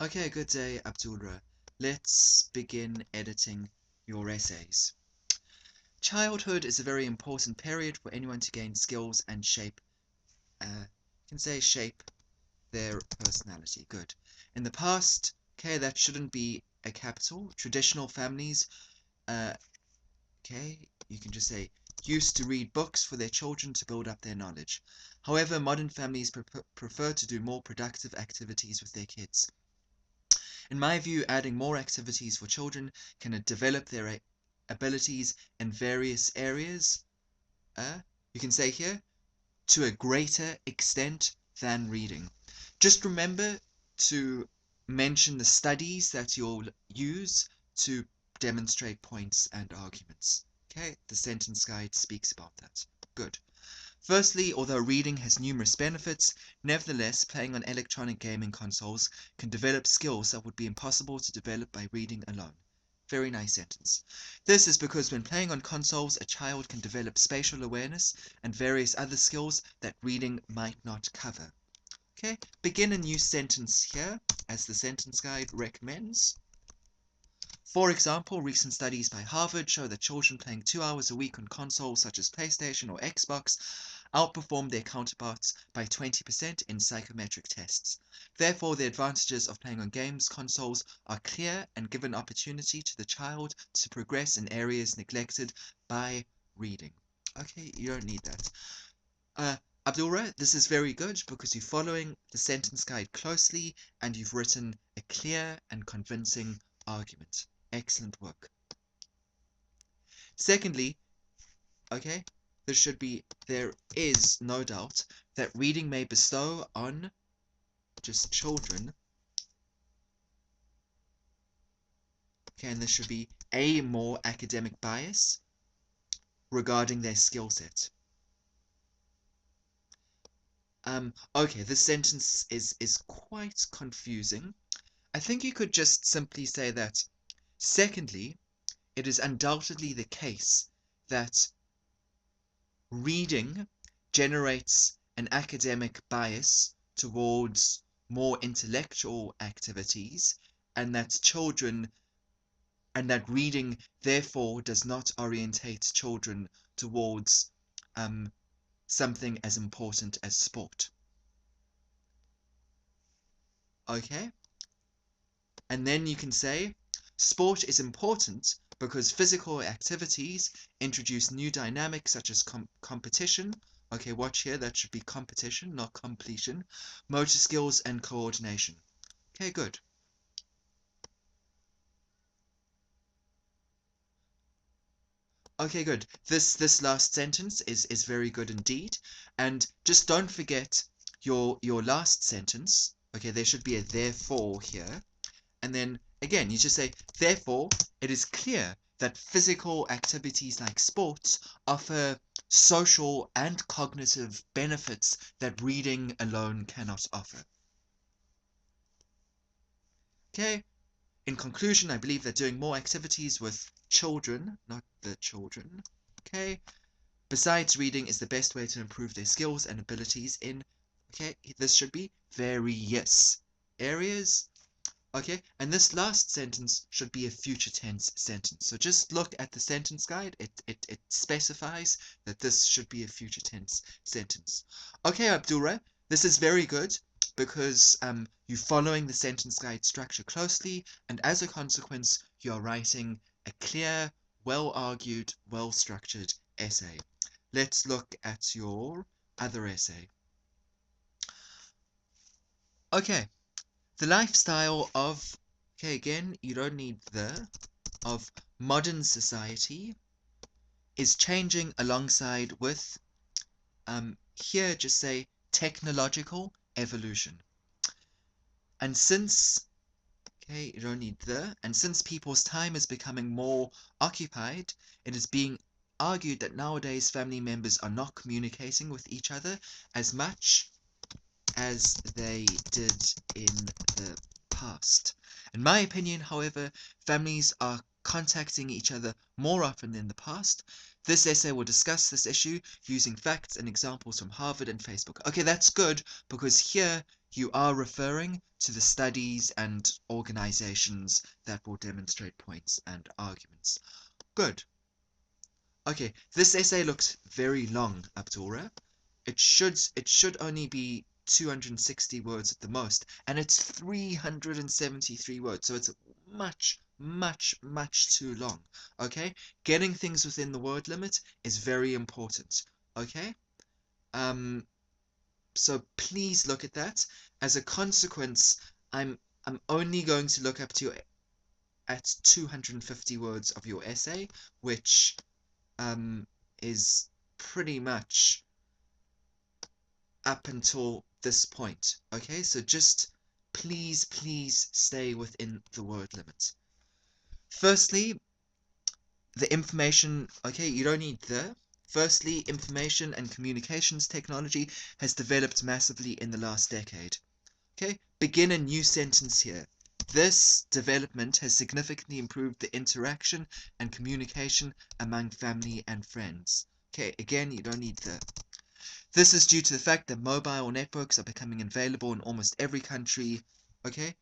Okay, good day, Abdulra. Let's begin editing your essays. Childhood is a very important period for anyone to gain skills and shape their personality. Good. In the past, okay, that shouldn't be a capital. Traditional families, uh, okay, you can just say, used to read books for their children to build up their knowledge. However, modern families prefer to do more productive activities with their kids. In my view, adding more activities for children can develop their abilities in various areas. You can say here, to a greater extent than reading. Just remember to mention the studies that you'll use to demonstrate points and arguments. Okay, the sentence guide speaks about that. Good. Firstly, although reading has numerous benefits, nevertheless, playing on electronic gaming consoles can develop skills that would be impossible to develop by reading alone. Very nice sentence. This is because when playing on consoles, a child can develop spatial awareness and various other skills that reading might not cover. Okay, begin a new sentence here, as the sentence guide recommends. For example, recent studies by Harvard show that children playing 2 hours a week on consoles such as PlayStation or Xbox outperform their counterparts by 20% in psychometric tests. Therefore, the advantages of playing on games consoles are clear and give an opportunity to the child to progress in areas neglected by reading. Okay, you don't need that. Abdulra, this is very good because you're following the sentence guide closely and you've written a clear and convincing argument. Excellent work. Secondly, okay, there is no doubt that reading may bestow on just children, okay, and there should be a more academic bias regarding their skill set. Okay, this sentence is quite confusing. I think you could just simply say that, secondly, it is undoubtedly the case that reading generates an academic bias towards more intellectual activities, and that reading therefore does not orientate children towards something as important as sport. Okay? And then you can say, sport is important because physical activities introduce new dynamics such as competition. Okay, watch here, that should be competition, not completion. Motor skills and coordination. Okay, good. Okay, good. This last sentence is very good indeed. And just don't forget your last sentence. Okay, there should be a therefore here. And then again, you just say, therefore, it is clear that physical activities like sports offer social and cognitive benefits that reading alone cannot offer. Okay, in conclusion, I believe that doing more activities with children, not the children, okay, besides reading is the best way to improve their skills and abilities in, okay, this should be various areas. Okay, and this last sentence should be a future tense sentence. So just look at the sentence guide. It specifies that this should be a future tense sentence. Okay, Abdulra, this is very good because you're following the sentence guide structure closely, and as a consequence, you're writing a clear, well-argued, well-structured essay. Let's look at your other essay. Okay. The lifestyle of, okay, again, you don't need of modern society is changing alongside with, here just say technological evolution. And since, okay, you don't need and since people's time is becoming more occupied, it is being argued that nowadays family members are not communicating with each other as much as they did in the past. In my opinion, however, families are contacting each other more often than the past. This essay will discuss this issue using facts and examples from Harvard and Facebook. Okay, that's good because here you are referring to the studies and organizations that will demonstrate points and arguments. Good. Okay, this essay looks very long, Abdulra. It should only be 260 words at the most, and it's 373 words, so it's much, much, much too long. Okay? Getting things within the word limit is very important. Okay? So please look at that. As a consequence, I'm only going to look up to at 250 words of your essay, which is pretty much up until this point. Okay, so just please stay within the word limit. Firstly, the information, okay, you don't need the. Firstly, information and communications technology has developed massively in the last decade. Okay, begin a new sentence here. This development has significantly improved the interaction and communication among family and friends. Okay, again, you don't need the. This is due to the fact that mobile networks are becoming available in almost every country, okay,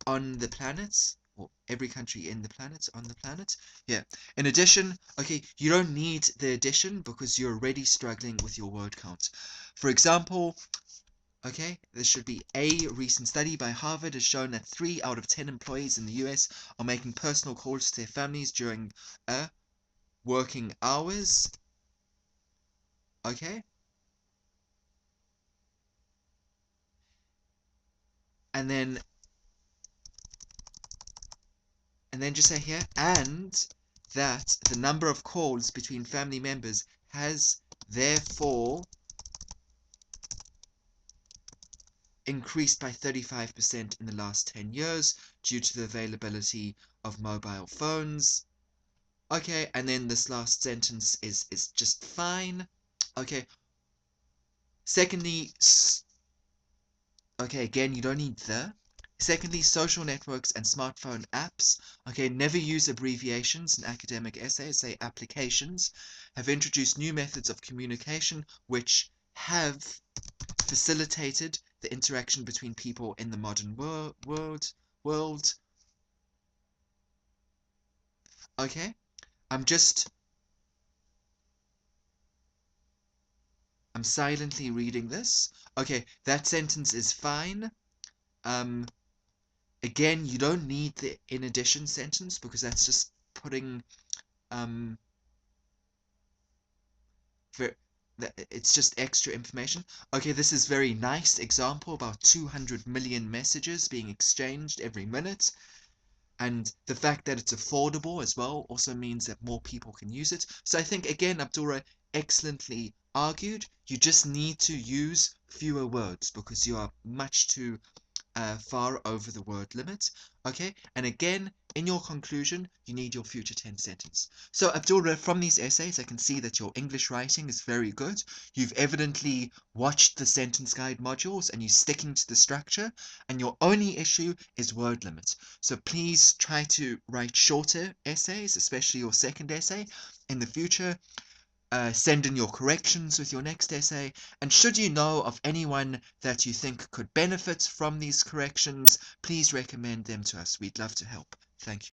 on the planet, or every country in the planet, on the planet. Yeah. In addition, okay, you don't need the addition because you're already struggling with your word count. For example, okay, this should be a recent study by Harvard has shown that 3 out of 10 employees in the US are making personal calls to their families during working hours. Okay. And then just say here, and that the number of calls between family members has therefore increased by 35% in the last 10 years due to the availability of mobile phones. Okay, and then this last sentence is just fine. Okay. Secondly, okay, again, you don't need the. Secondly, social networks and smartphone apps. Okay, never use abbreviations in academic essays. Say applications have introduced new methods of communication which have facilitated the interaction between people in the modern world. Okay, I'm silently reading this. Okay, that sentence is fine. Again, you don't need the in addition sentence because that's just putting it's just extra information. Okay, this is very nice example, about 200 million messages being exchanged every minute. And the fact that it's affordable as well also means that more people can use it. So I think, again, Abdulra excellently argued. You just need to use fewer words because you are much too far over the word limit. Okay, and again, in your conclusion, you need your future tense sentence. So Abdulra, from these essays, I can see that your English writing is very good. You've evidently watched the sentence guide modules and you're sticking to the structure, and your only issue is word limit. So please try to write shorter essays, especially your second essay. In the future, send in your corrections with your next essay, and should you know of anyone that you think could benefit from these corrections, please recommend them to us. We'd love to help. Thank you.